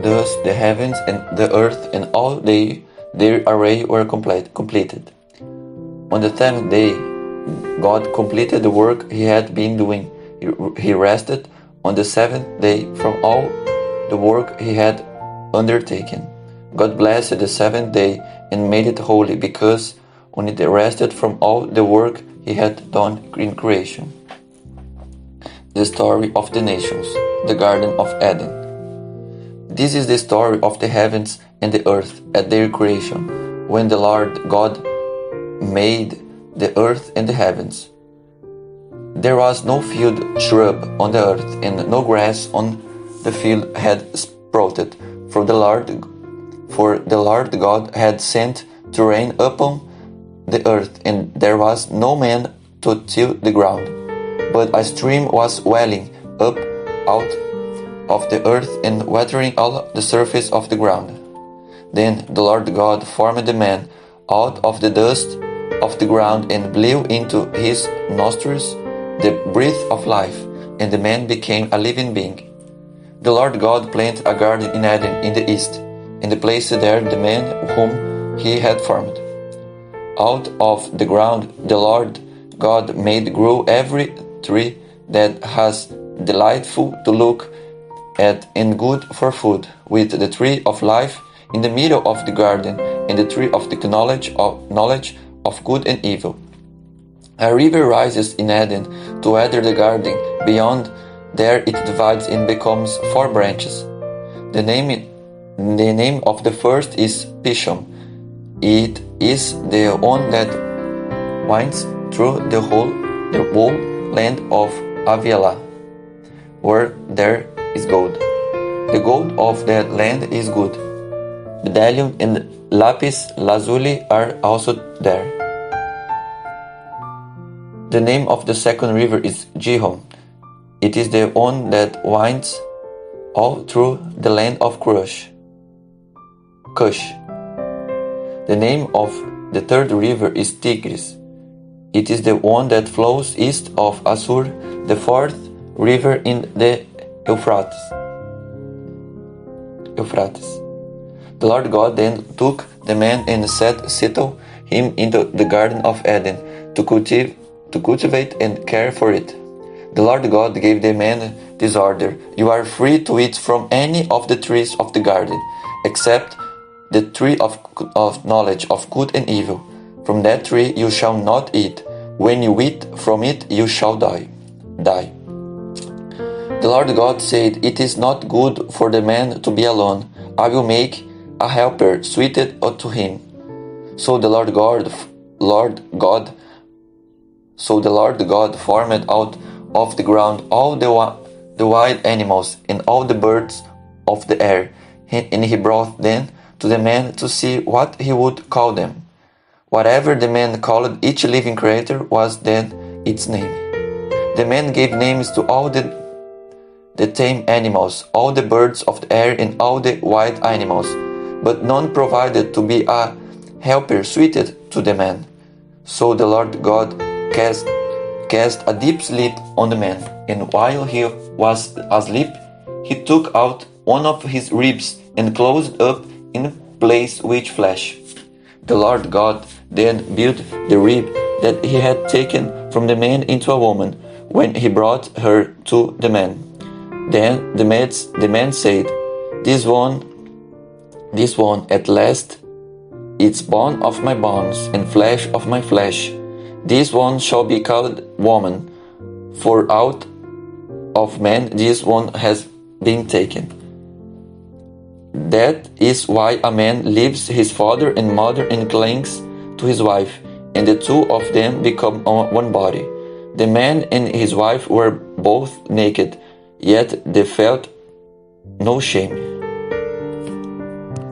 Thus the heavens and the earth and all their array were completed. On the seventh day, God completed the work he had been doing. He rested on the seventh day from all the work he had undertaken. God blessed the seventh day and made it holy, because on it rested from all the work he had done in creation. The story of the nations, the Garden of Eden. This is the story of the heavens and the earth at their creation, when the Lord God made the earth and the heavens. There was no field shrub on the earth, and no grass on the field had sprouted, for the Lord God had sent to rain upon the earth, and there was no man to till the ground. But a stream was welling up out of the earth and watering all the surface of the ground. Then the Lord God formed the man out of the dust of the ground and blew into his nostrils the breath of life, and the man became a living being. The Lord God planted a garden in Eden in the east, and placed there the man whom he had formed. Out of the ground the Lord God made grow every tree that has delightful to look at and good for food, with the tree of life in the middle of the garden, and the tree of the knowledge of good and evil. A river rises in Eden to water the garden. Beyond there it divides and becomes 4 branches. The name of the first is Pishon. It is the one that winds through the whole land of Havilah, where there is gold. The gold of that land is good. Bdellium and lapis lazuli are also there. The name of the second river is Gihon. It is the one that winds all through the land of Cush. The name of the third river is Tigris. It is the one that flows east of Assur, the fourth river in the Euphrates. The Lord God then took the man and settled him into the Garden of Eden to cultivate and care for it. The Lord God gave the man this order: "You are free to eat from any of the trees of the garden, except the tree of knowledge of good and evil. From that tree you shall not eat. When you eat from it, you shall die." The Lord God said, "It is not good for the man to be alone. I will make a helper suited to him." So the Lord God formed out of the ground all the wild animals and all the birds of the air, and he brought them to the man to see what he would call them. Whatever the man called each living creature was then its name. The man gave names to all the tame animals, all the birds of the air, and all the wild animals, but none provided to be a helper suited to the man. So the Lord God cast a deep sleep on the man, and while he was asleep, he took out one of his ribs and closed up in place with flesh. The Lord God then built the rib that he had taken from the man into a woman, when he brought her to the man. Then the man said, This one at last is bone of my bones and flesh of my flesh. This one shall be called woman, for out of man this one has been taken. That is why a man leaves his father and mother and clings to his wife, and the two of them become one body. The man and his wife were both naked, yet they felt no shame.